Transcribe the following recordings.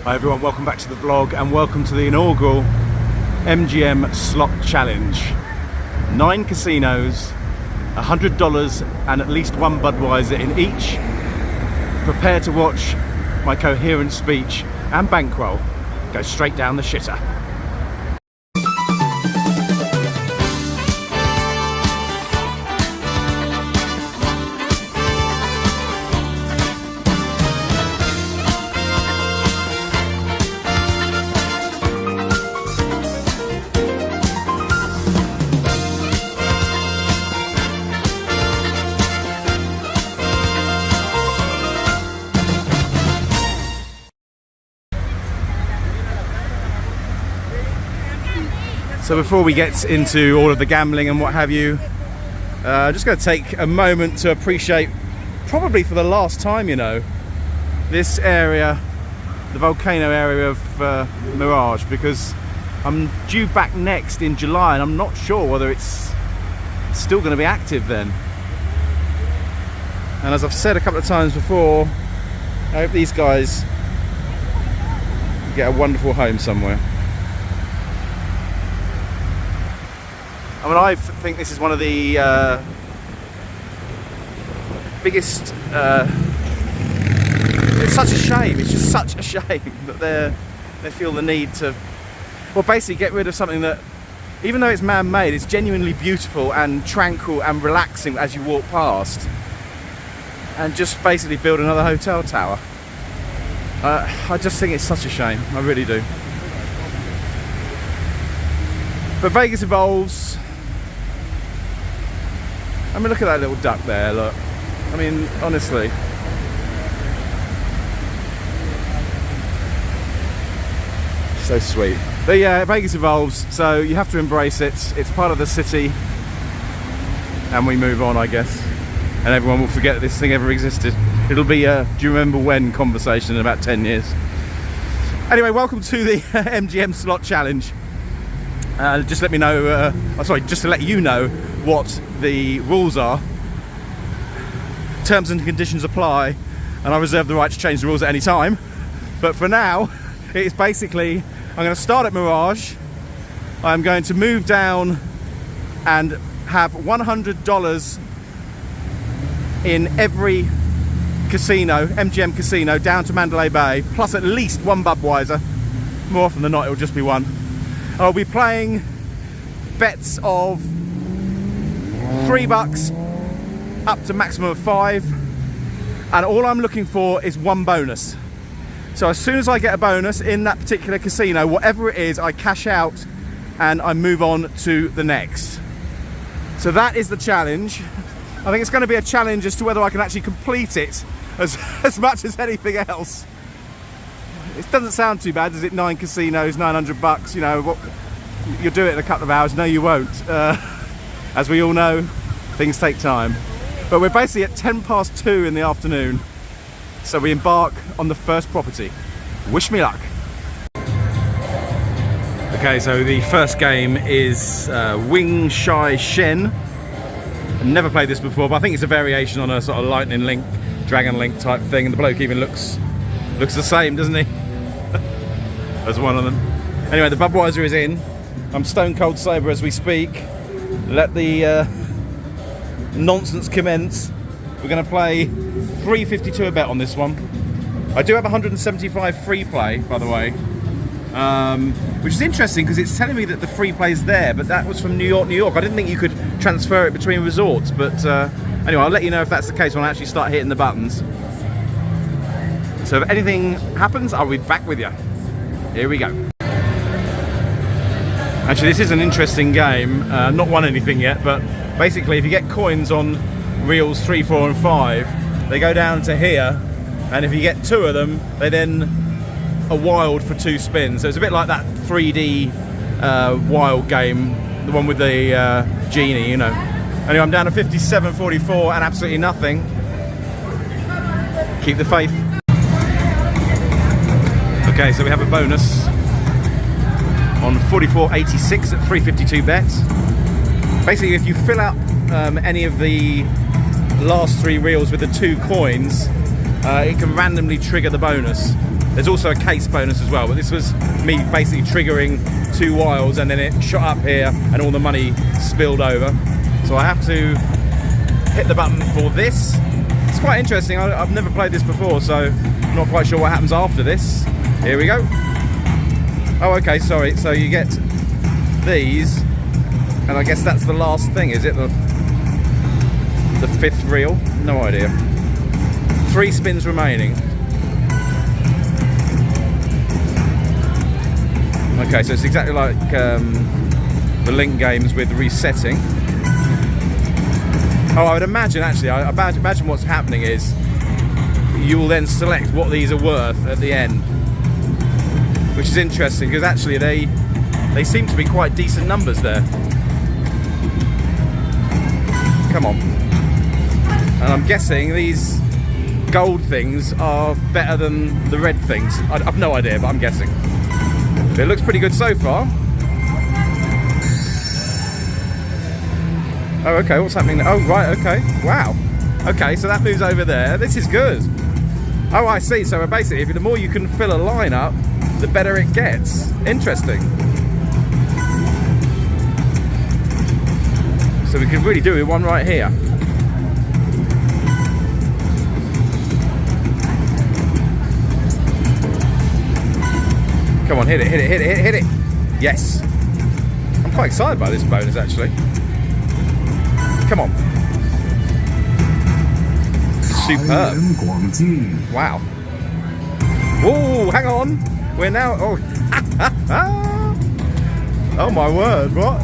Hi everyone, welcome back to the vlog and welcome to the inaugural MGM Slot Challenge. 9 casinos, $100 and at least one Budweiser in each. Prepare to watch my coherent speech and bankroll go straight down the shitter. So before we get into all of the gambling and what have you, I'm just going to take a moment to appreciate, probably for the last time, you know, this area, the volcano area of Mirage, because I'm due back next in July and I'm not sure whether it's still going to be active then. And as I've said a couple of times before, I hope these guys get a wonderful home somewhere. I mean, I think this is one of the biggest. It's such a shame. It's just such a shame that they feel the need to, well, basically get rid of something that, even though it's man-made, it's genuinely beautiful and tranquil and relaxing as you walk past, and just basically build another hotel tower. I just think it's such a shame. I really do. But Vegas evolves. I mean, look at that little duck there, look. I mean, honestly. So sweet. But yeah, Vegas evolves, so you have to embrace it. It's part of the city. And we move on, I guess. And everyone will forget that this thing ever existed. It'll be a do you remember when conversation in about 10 years. Anyway, welcome to the MGM Slot Challenge. Just let me know, just to let you know what the rules are. Terms and conditions apply, and I reserve the right to change the rules at any time. But for now, it's basically, I'm going to start at Mirage. I'm going to move down and have $100 in every casino, MGM casino, down to Mandalay Bay, plus at least one Budweiser. More often than not, it'll just be one. I'll be playing bets of $3 up to maximum of 5, and all I'm looking for is one bonus. So as soon as I get a bonus in that particular casino, whatever it is, I cash out and I move on to the next. So that is the challenge. I think it's going to be a challenge as to whether I can actually complete it as much as anything else. It doesn't sound too bad, does it? 9 casinos, $900, you know, what, you'll do it in a couple of hours. No, you won't. As we all know, things take time. But we're basically at 2:10 in the afternoon, so we embark on the first property. Wish me luck. Okay, so the first game is Wing Shy Shin. I've never played this before, but I think it's a variation on a sort of lightning link, dragon link type thing, and the bloke even looks the same, doesn't he? As one of them. Anyway, the Budweiser is in. I'm stone cold sober as we speak. Let the nonsense commence. We're going to play $3.52 a bet on this one. I do have 175 free play, by the way, which is interesting because it's telling me that the free play is there, but that was from New York, New York. I didn't think you could transfer it between resorts, but anyway, I'll let you know if that's the case when I actually start hitting the buttons. So if anything happens, I'll be back with you. Here we go. Actually, this is an interesting game. Not won anything yet, but basically if you get coins on reels 3, 4 and 5, they go down to here, and if you get 2 of them, they then are wild for 2 spins. So it's a bit like that 3D wild game, the one with the genie, you know. Anyway, I'm down to 57.44 and absolutely nothing. Keep the faith. Okay, so we have a bonus on 44.86 at 3.52 bets. Basically, if you fill up any of the last 3 reels with the 2 coins, it can randomly trigger the bonus. There's also a case bonus as well, but this was me basically triggering 2 wilds and then it shot up here and all the money spilled over. So I have to hit the button for this. It's quite interesting. I've never played this before, so I'm not quite sure what happens after this. Here we go. Oh, okay, sorry. So you get these, and I guess that's the last thing, is it? The 5th reel? No idea. 3 spins remaining. Okay, so it's exactly like the Link games with resetting. Oh, I would imagine, actually, I imagine what's happening is you will then select what these are worth at the end, which is interesting because actually they seem to be quite decent numbers there. Come on. And I'm guessing these gold things are better than the red things. I've no idea, but I'm guessing. It looks pretty good so far. Oh, okay, what's happening now? Oh, right, okay, wow. Okay, so that moves over there. This is good. Oh, I see. So basically, the more you can fill a line up, the better it gets. Interesting. So we could really do one right here. Come on, hit it, hit it, hit it, hit it, hit it. Yes. I'm quite excited by this bonus, actually. Come on. Superb. Wow. Whoa, hang on. We're now... Oh, oh my word, what?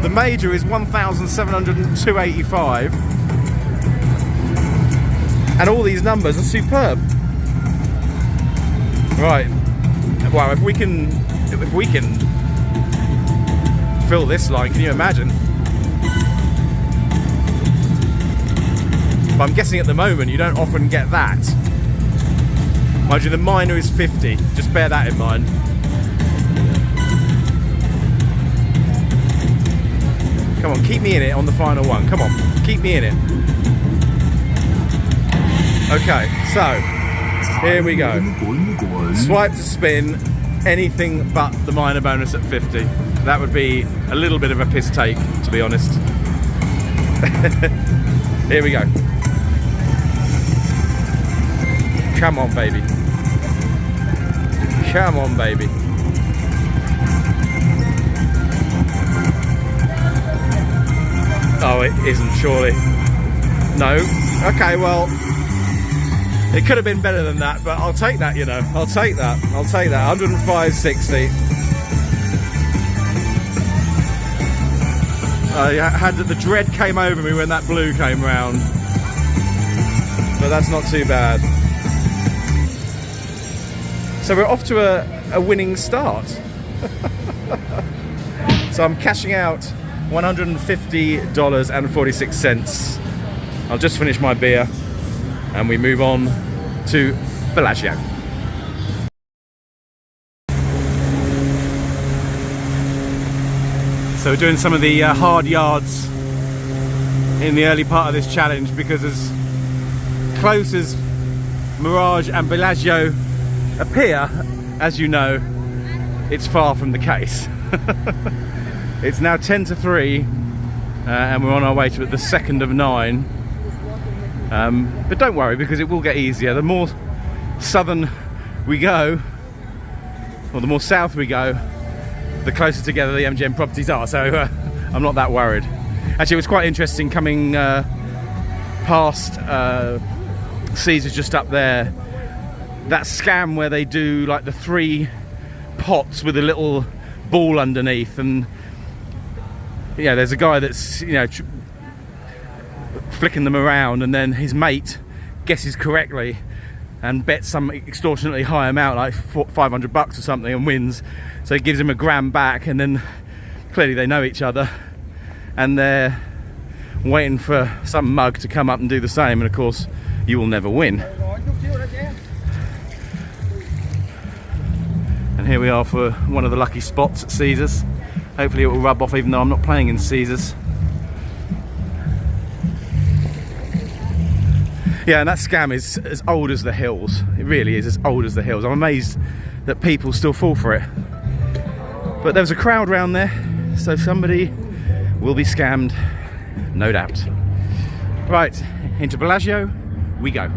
The major is 1,702.85. And all these numbers are superb. Right. Wow, if we can fill this line, can you imagine? But I'm guessing at the moment you don't often get that. Mind you, the minor is 50. Just bear that in mind. Come on, keep me in it on the final one. Come on, keep me in it. Okay, so here we go. Swipe to spin, anything but the minor bonus at 50. That would be a little bit of a piss take, to be honest. Here we go. Come on, baby. Come on, baby. Oh, it isn't, surely. No. Okay, well, it could have been better than that, but I'll take that, you know. I'll take that. I'll take that. 105.60. I had the dread came over me when that blue came round, but that's not too bad. So we're off to a winning start. So I'm cashing out $150.46. I'll just finish my beer and we move on to Bellagio. So we're doing some of the hard yards in the early part of this challenge because as close as Mirage and Bellagio appear, as you know, it's far from the case. It's now 10 to 3 and we're on our way to the second of 9. But don't worry, because it will get easier. The more southern we go, or the more south we go, the closer together the MGM properties are, so I'm not that worried. Actually, it was quite interesting coming past Caesars just up there. That scam where they do like the 3 pots with a little ball underneath, and yeah, there's a guy that's, you know, flicking them around, and then his mate guesses correctly and bets some extortionately high amount, like $500 or something, and wins. So he gives him a grand back, and then clearly they know each other and they're waiting for some mug to come up and do the same, and of course you will never win. And here we are for one of the lucky spots at Caesars. Hopefully it will rub off, even though I'm not playing in Caesars. Yeah, and that scam is as old as the hills. It really is as old as the hills. I'm amazed that people still fall for it. But there was a crowd round there, so somebody will be scammed, no doubt. Right, into Bellagio we go.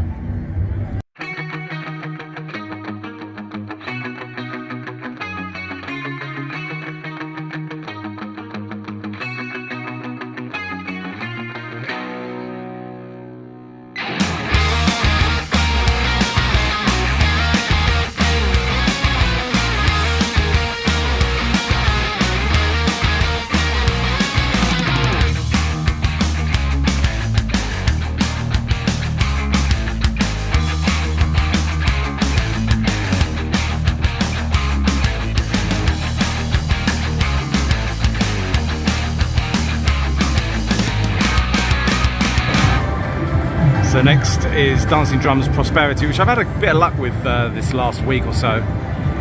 So next is Dancing Drums Prosperity, which I've had a bit of luck with this last week or so.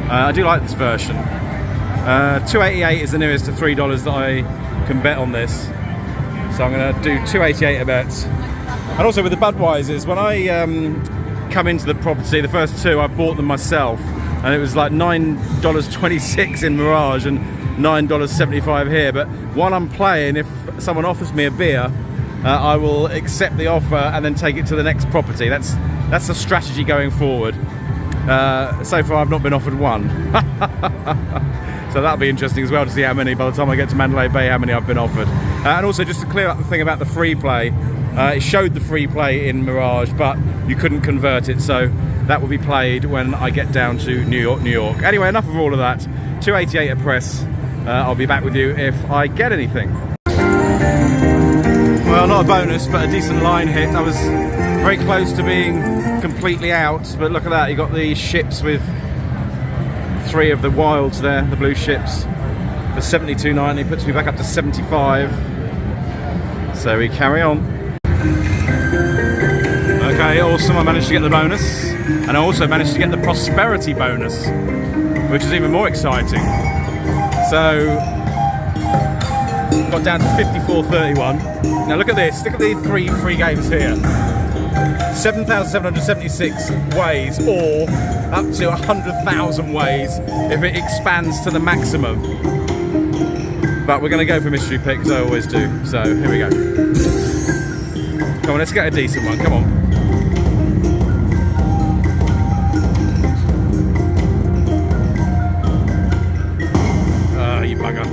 I do like this version. $2.88 is the nearest to $3 that I can bet on this. So I'm going to do $2.88 a bet. And also with the Budweisers, when I come into the property, the first two I bought them myself, and it was like $9.26 in Mirage and $9.75 here. But while I'm playing, if someone offers me a beer, I will accept the offer and then take it to the next property. That's the strategy going forward. So far I've not been offered one. So that'll be interesting as well to see how many, by the time I get to Mandalay Bay, how many I've been offered. And also just to clear up the thing about the free play, it showed the free play in Mirage, but you couldn't convert it, so that will be played when I get down to New York, New York. Anyway, enough of all of that. $2.88 a press. I'll be back with you if I get anything. Well, not a bonus, but a decent line hit. I was very close to being completely out, but look at that. You got the ships with 3 of the wilds there, the blue ships, for $72.90. Puts me back up to 75. So we carry on. Okay, awesome. I managed to get the bonus, and I also managed to get the prosperity bonus, which is even more exciting. So got down to 54.31. Now look at this, look at the three free games here. 7,776 ways, or up to 100,000 ways if it expands to the maximum. But we're going to go for mystery pick, as I always do. So here we go. Come on, let's get a decent one, come on. You bugger.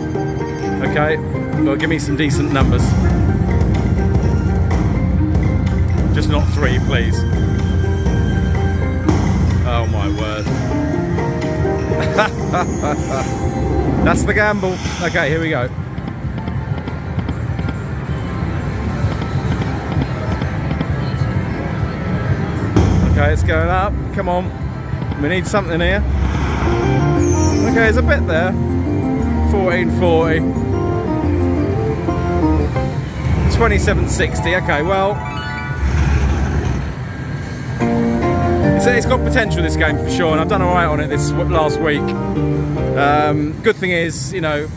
Okay. Well, give me some decent numbers. Just not 3, please. Oh my word. That's the gamble. Okay, here we go. Okay, it's going up. Come on. We need something here. Okay, there's a bit there. 1440. 27.60. Okay, well, it's got potential, this game, for sure, and I've done all right on it this last week. Good thing is, you know,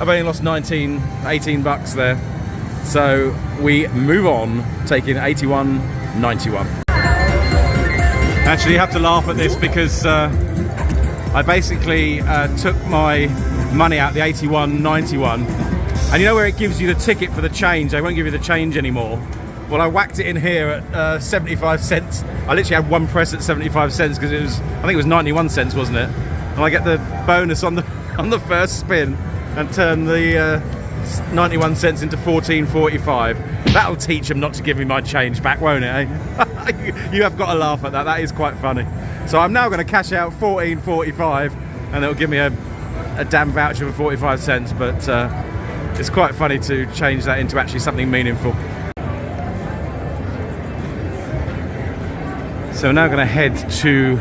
I've only lost 18 bucks there, so we move on, taking 81.91. Actually, you have to laugh at this because I basically took my money out, the 81.91. And you know where it gives you the ticket for the change? They won't give you the change anymore. Well, I whacked it in here at 75 cents. I literally had one press at 75 cents because it was, I think it was 91 cents, wasn't it? And I get the bonus on the first spin and turn the 91 cents into 14.45. That'll teach them not to give me my change back, won't it? Eh? You have got to laugh at that. That is quite funny. So I'm now going to cash out 14.45, and it'll give me a damn voucher for 45 cents. But it's quite funny to change that into actually something meaningful. So we're now going to head to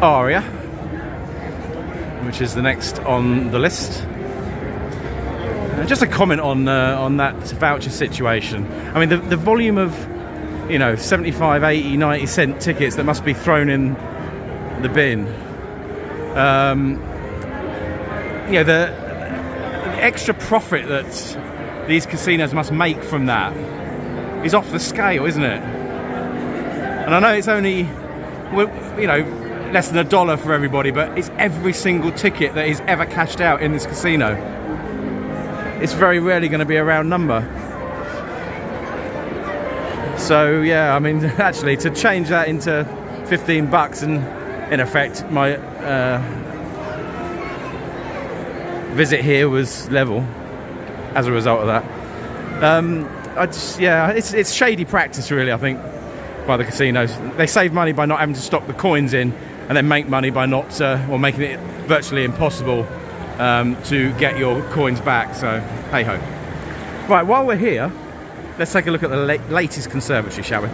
Aria, which is the next on the list. Just a comment on that voucher situation. I mean, the volume of, you know, 75, 80, 90 cent tickets that must be thrown in the bin. You know, the extra profit that these casinos must make from that is off the scale, isn't it? And I know it's only, you know, less than $1 for everybody, but it's every single ticket that is ever cashed out in this casino. It's very rarely going to be a round number. So yeah, I mean, actually, to change that into $15 and in effect my visit here was level as a result of that. It's shady practice, really, I think, by the casinos. They save money by not having to stock the coins in, and then make money by not, or making it virtually impossible to get your coins back. So, hey ho. Right, while we're here, let's take a look at the latest conservatory, shall we?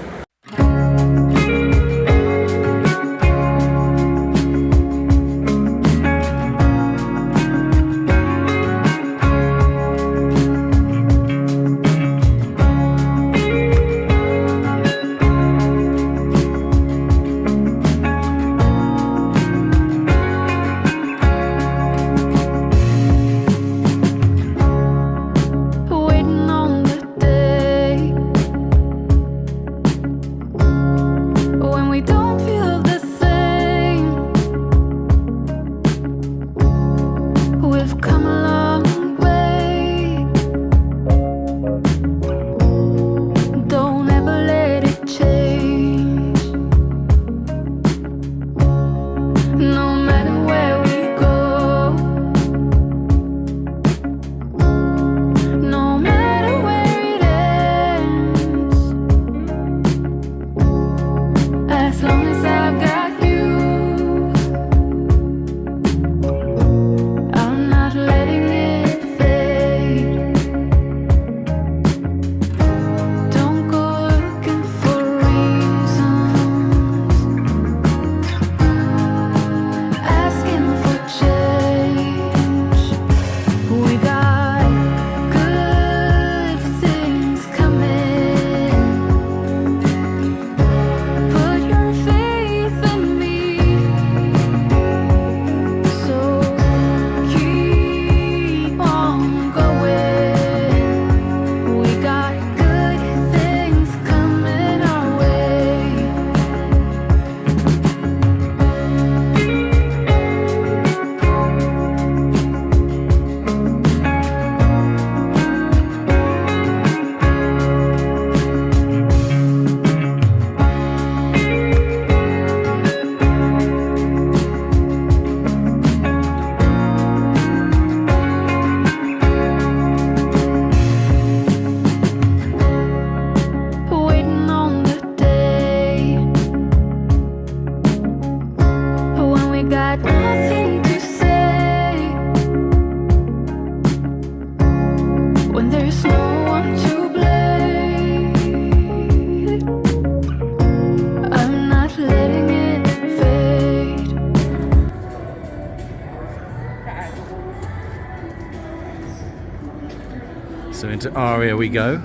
So into Aria we go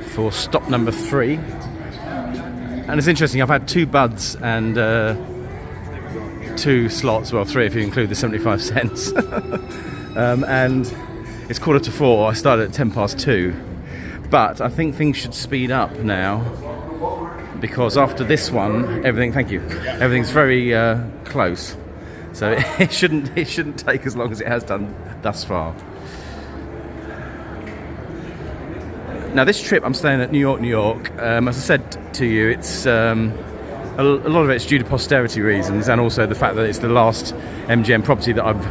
for stop number 3. And it's interesting, I've had 2 buds and 2 slots, well 3 if you include the 75 cents. And it's 3:45, I started at 2:10. But I think things should speed up now, because after this one, everything's very close. So it shouldn't take as long as it has done thus far. Now this trip I'm staying at New York. As I said to you, it's a lot of it's due to posterity reasons, and also the fact that it's the last MGM property that I've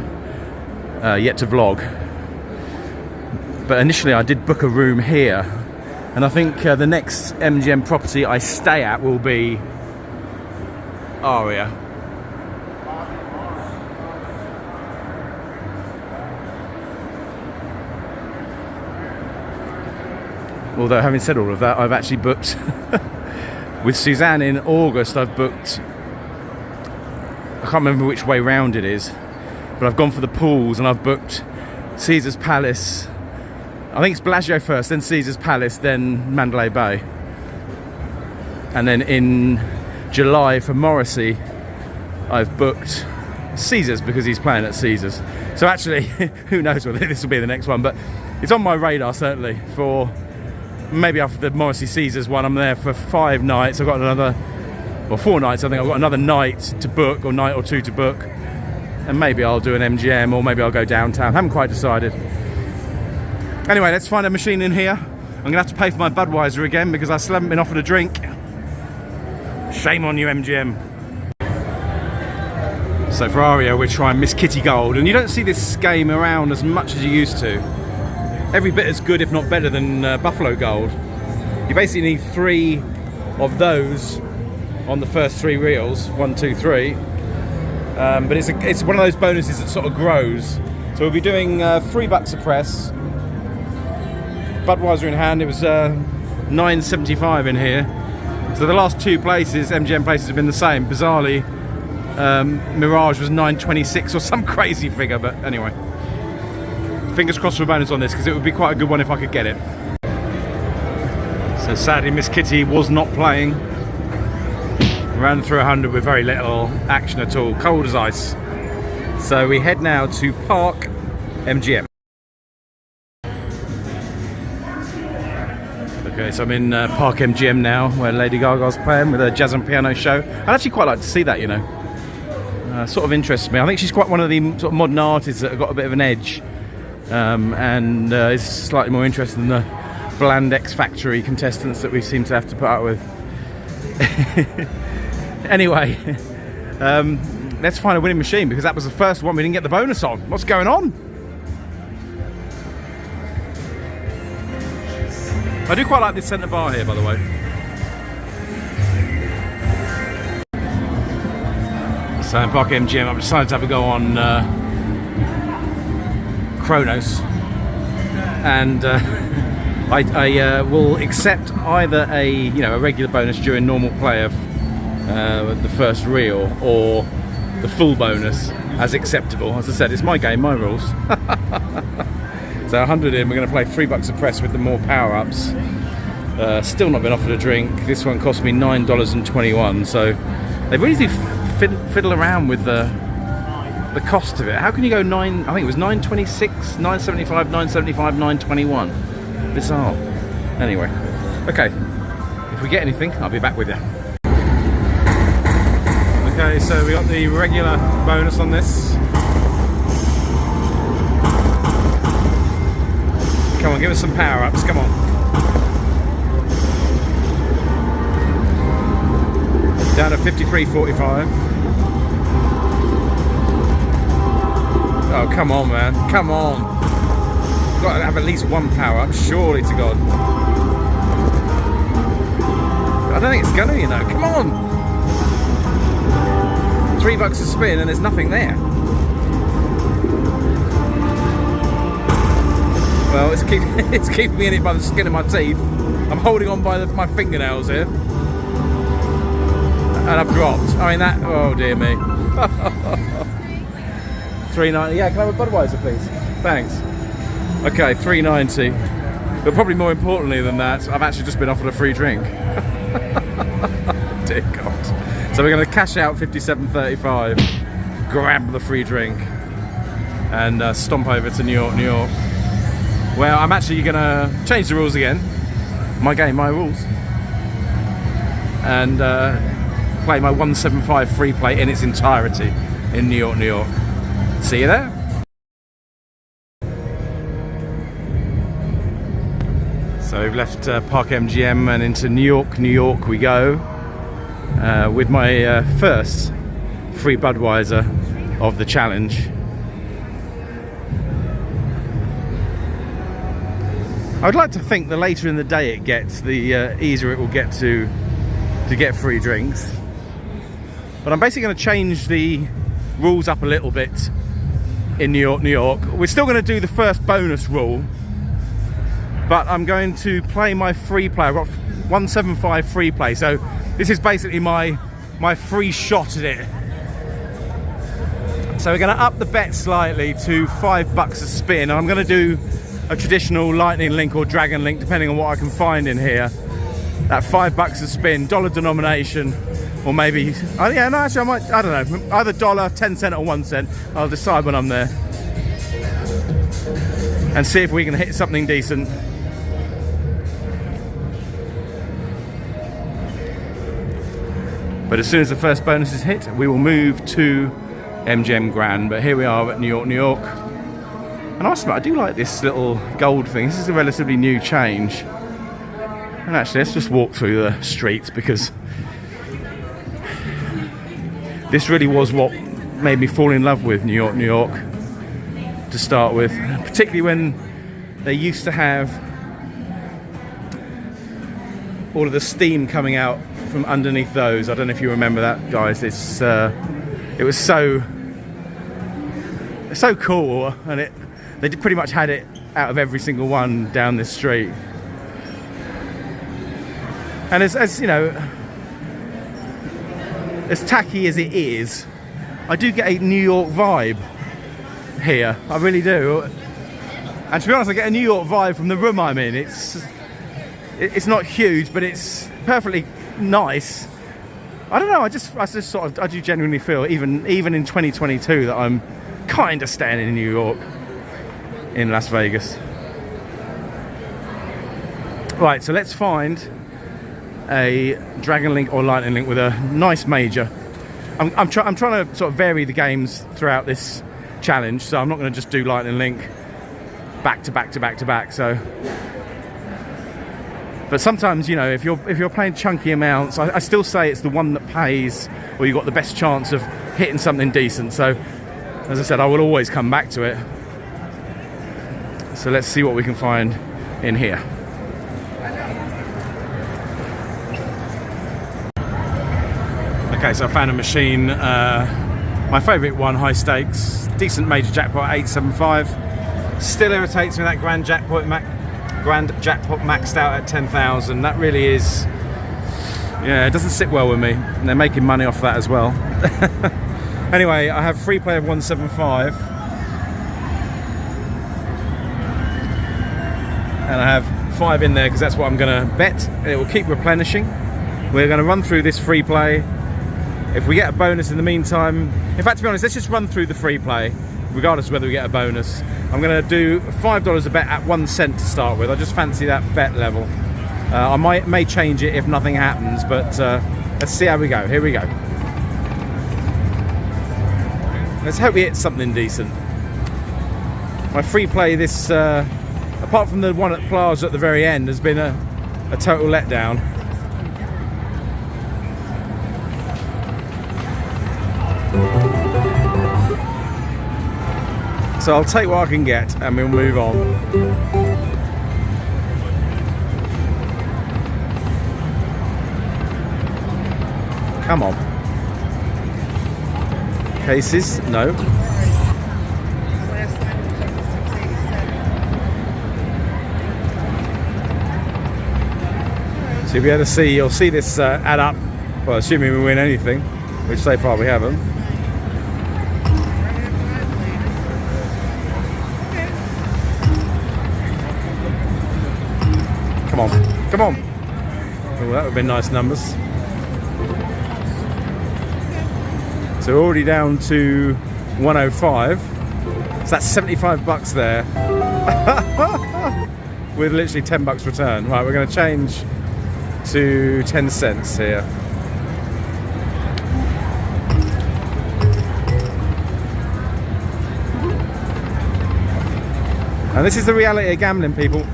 yet to vlog. But initially I did book a room here, and I think the next MGM property I stay at will be Aria. Although, having said all of that, I've actually booked with Suzanne in August. I've booked, I can't remember which way round it is, but I've gone for the pools, and I've booked Caesar's Palace. I think it's Bellagio first, then Caesar's Palace, then Mandalay Bay. And then in July for Morrissey, I've booked Caesar's, because he's playing at Caesar's. So actually, who knows whether this will be the next one, but it's on my radar certainly for maybe after the Morrissey Caesars one, I'm there for 5 nights. I've got another, well, 4 nights. I think I've got another night to book, or night or 2 to book, and maybe I'll do an MGM, or maybe I'll go downtown. Haven't quite decided. Anyway, let's find a machine in here. I'm gonna have to pay for my Budweiser again because I still haven't been offered a drink. Shame on you, MGM. So for Aria, we're trying Miss Kitty Gold, and you don't see this game around as much as you used to. Every bit as good, if not better, than Buffalo Gold. You basically need 3 of those on the first 3 reels, 1, 2, 3. But it's one of those bonuses that sort of grows. So we'll be doing $3 a press. Budweiser in hand. It was $9.75 in here. So the last 2 places, MGM places, have been the same. Bizarrely, Mirage was $9.26 or some crazy figure. But anyway. Fingers crossed for a bonus on this, because it would be quite a good one if I could get it. So sadly, Miss Kitty was not playing. Ran through 100 with very little action at all, cold as ice. So we head now to Park MGM. Okay, so I'm in Park MGM now, where Lady Gaga's playing with her jazz and piano show. I'd actually quite like to see that, you know. Sort of interests me. I think she's quite one of the sort of modern artists that have got a bit of an edge. And is slightly more interested than the bland X Factory contestants that we seem to have to put up with. Anyway, let's find a winning machine, because that was the first one we didn't get the bonus on. What's going on? I do quite like this centre bar here, by the way. So in Park MGM, I've decided to have a go on Chronos, and I will accept either a regular bonus during normal play of the first reel, or the full bonus as acceptable. As I said, it's my game, my rules. So 100 in, we're going to play $3 a press with the more power-ups. Still not been offered a drink. This one cost me $9.21, so they really do fiddle around with the cost of it. How can you go I think it was $9.26, $9.75, $9.75, $9.21. Bizarre. Anyway, okay. If we get anything, I'll be back with you. Okay, so we got the regular bonus on this. Come on, give us some power-ups, come on. Down to 53.45. Oh, come on, man. Come on. Got to have at least one power-up, surely to God. I don't think it's gonna, you know. Come on. $3 a spin and there's nothing there. Well, it's keeping me in it by the skin of my teeth. I'm holding on by my fingernails here. And I've dropped. I mean, that... Oh, dear me. $3.90. Yeah, can I have a Budweiser, please? Thanks. Okay, $3.90. But probably more importantly than that, I've actually just been offered a free drink. Dear God. So we're going to cash out $57.35, grab the free drink, and stomp over to New York, New York. Well, I'm actually going to change the rules again. My game, my rules. And play my 175 free play in its entirety in New York, New York. See you there. So we've left Park MGM and into New York, New York we go, with my first free Budweiser of the challenge. I'd like to think the later in the day it gets, the easier it will get to get free drinks. But I'm basically going to change the rules up a little bit in New York, New York. We're still going to do the first bonus rule, but I'm going to play my free play. I've got 175 free play, so this is basically my free shot at it. So we're going to up the bet slightly to $5 a spin. I'm going to do a traditional lightning link or dragon link, depending on what I can find in here. That $5 a spin, dollar denomination, or maybe, oh yeah, no, actually I might, I don't know, either dollar, 10 cent or 1 cent. I'll decide when I'm there. And see if we can hit something decent. But as soon as the first bonus is hit, we will move to MGM Grand. But here we are at New York, New York. And I do like this little gold thing. This is a relatively new change. And actually, let's just walk through the streets, because this really was what made me fall in love with New York, New York to start with. Particularly when they used to have all of the steam coming out from underneath those. I don't know if you remember that, guys. It was so cool, and they pretty much had it out of every single one down this street. And as you know, as tacky as it is, I do get a New York vibe here. I really do. And to be honest, I get a New York vibe from the room I'm in. It's not huge, but it's perfectly nice. I don't know. I do genuinely feel, even in 2022, that I'm kind of staying in New York, in Las Vegas. Right, so let's find a Dragon Link or Lightning Link with a nice major. I'm trying to sort of vary the games throughout this challenge, so I'm not going to just do Lightning Link back to back to back to back. So, but sometimes, you know, if you're playing chunky amounts, I still say it's the one that pays, or you've got the best chance of hitting something decent. So, as I said, I will always come back to it. So let's see what we can find in here. Okay, so I found a machine, my favourite one, high stakes, decent major jackpot, 875. Still irritates me that grand jackpot maxed out at 10,000. That really is, yeah, it doesn't sit well with me. And they're making money off that as well. Anyway, I have free play of 175. And I have 5 in there because that's what I'm going to bet. It will keep replenishing. We're going to run through this free play. If we get a bonus in the meantime, in fact, to be honest, let's just run through the free play, regardless of whether we get a bonus. I'm going to do $5 a bet at 1 cent to start with. I just fancy that bet level. I may change it if nothing happens, but let's see how we go. Here we go. Let's hope we hit something decent. My free play this, apart from the one at Plaza at the very end, has been a total letdown. So I'll take what I can get and we'll move on. Come on. Cases? No. So you'll be able to see, you'll see this add up, well, assuming we win anything, which so far we haven't. Come on, come on. Oh, that would have been nice numbers. So we're already down to 105. So that's 75 bucks there. With literally 10 bucks return. Right, we're going to change to 10 cents here. And this is the reality of gambling, people.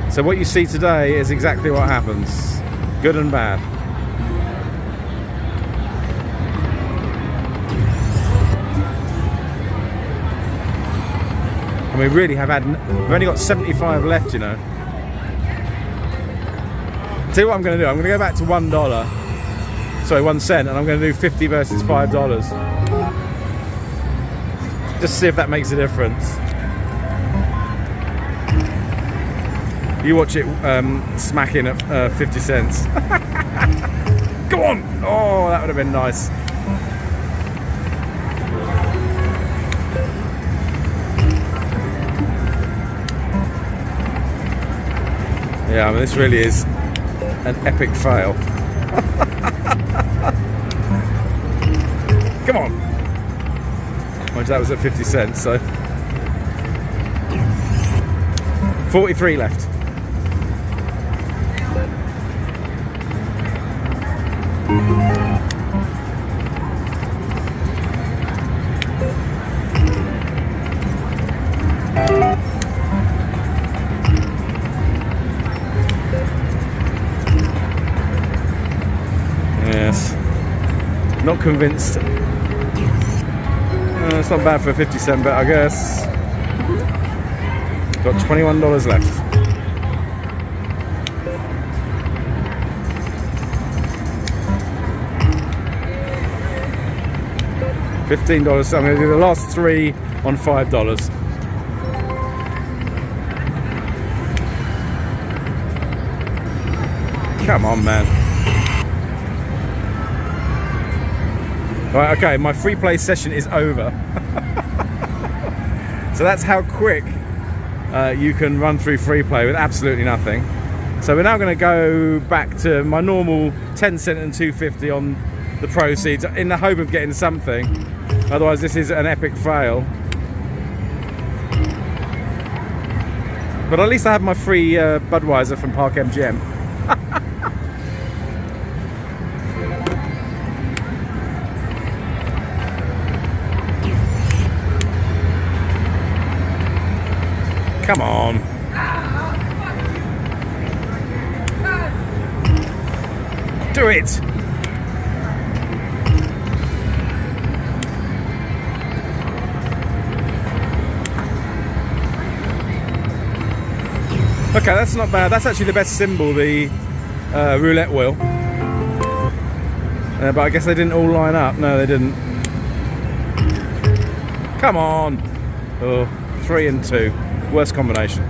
So what you see today is exactly what happens, good and bad. And we really have had, we've only got 75 left, you know. I'll tell you what I'm going to do, I'm going to go back to $1, sorry, 1 cent, and I'm going to do 50 versus $5. Just see if that makes a difference. You watch it smack in at 50 cents. Come on! Oh, that would have been nice. Yeah, I mean, this really is an epic fail. Come on! Mind that was at 50 cents, so 43 left. Yes. Not convinced. It's not bad for a 50-cent bet, I guess. Got $21 left. $15. So I'm going to do the last three on $5. Come on, man. Right, okay, my free play session is over. So that's how quick you can run through free play with absolutely nothing. So we're now going to go back to my normal 10 cent and 250 on the proceeds in the hope of getting something. Otherwise this is an epic fail. But at least I have my free Budweiser from Park MGM. Come on. Do it. Okay, that's not bad. That's actually the best symbol, the roulette wheel. But I guess they didn't all line up. No, they didn't. Come on. Oh, 3 and 2. Worst combination.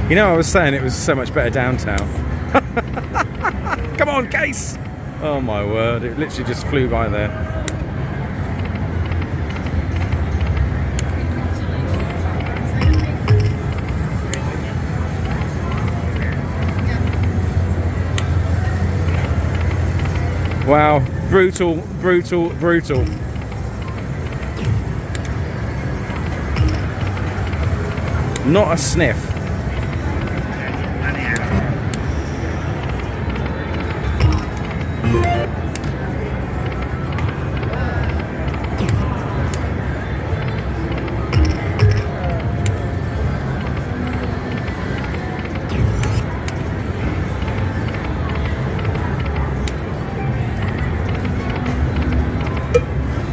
You know, I was saying it was so much better downtown. Come on, case! Oh my word, it literally just flew by there. Wow, brutal, brutal, brutal. Not a sniff.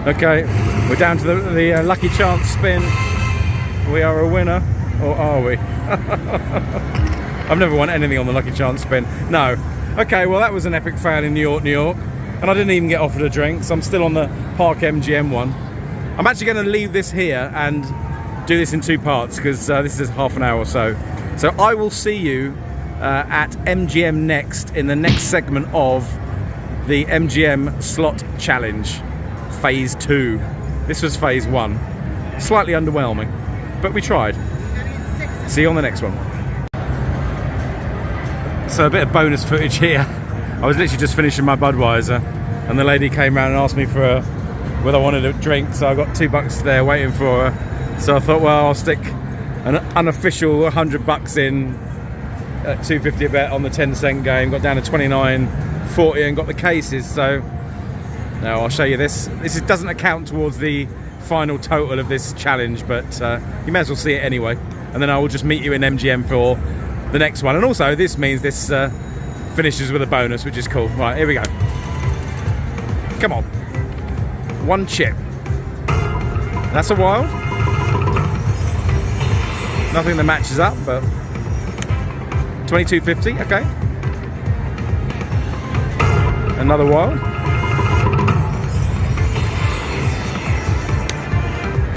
Okay, we're down to the lucky chance spin. We are a winner, or are we? I've never won anything on the lucky chance spin. No. Okay, well that was an epic fail in New York, New York. And I didn't even get offered a drink, so I'm still on the Park MGM one. I'm actually going to leave this here and do this in 2 parts, because this is half an hour or so. So I will see you at MGM next, in the next segment of the MGM Slot Challenge. Phase 2. This was phase 1. Slightly underwhelming, but we tried. See you on the next one. So a bit of bonus footage here. I was literally just finishing my Budweiser and the lady came around and asked me for whether I wanted a drink, so I got $2 there waiting for her. So I thought, well, I'll stick an unofficial $100 in at $2.50 a bet on the 10-cent game. Got down to $29.40 and got the cases. So now I'll show you this. This doesn't account towards the final total of this challenge, but you may as well see it anyway. And then I will just meet you in MGM for the next one. And also this means this finishes with a bonus, which is cool. Right, here we go. Come on. 1 chip. That's a wild. Nothing that matches up, but $22.50, okay. Another wild.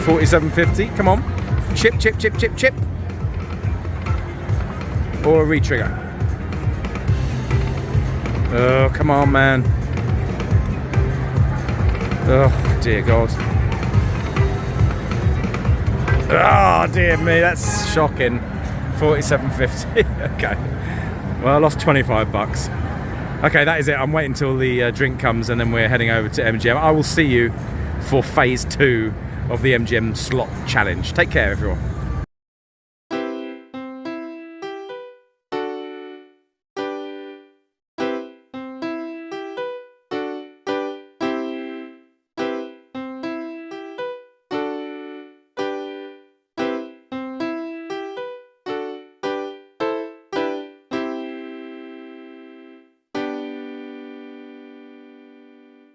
$47.50, come on. Chip, chip, chip, chip, chip. Or a re-trigger. Oh, come on, man. Oh, dear God. Oh, dear me, that's shocking. $47.50, okay. Well, I lost $25. Okay, that is it. I'm waiting until the drink comes and then we're heading over to MGM. I will see you for phase 2 of the MGM slot challenge. Take care, everyone.